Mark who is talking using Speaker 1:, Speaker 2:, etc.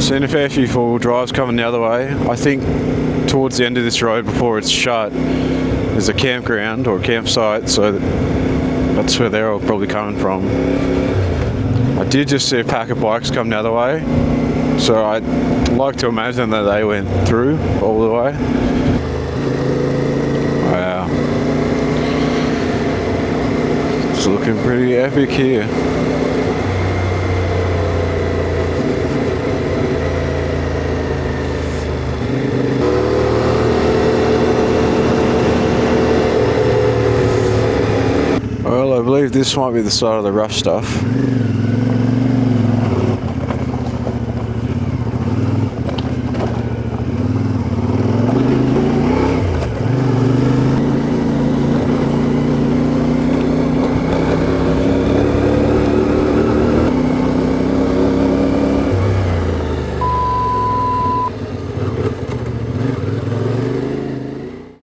Speaker 1: Seen a fair few four-wheel drives coming the other way. I think towards the end of this road before it's shut, there's a campground or a campsite, so that's where they're all probably coming from. I did just see a pack of bikes come the other way, so I'd like to imagine that they went through all the way. Wow. It's looking pretty epic here. Well, I believe this might be the start of the rough stuff.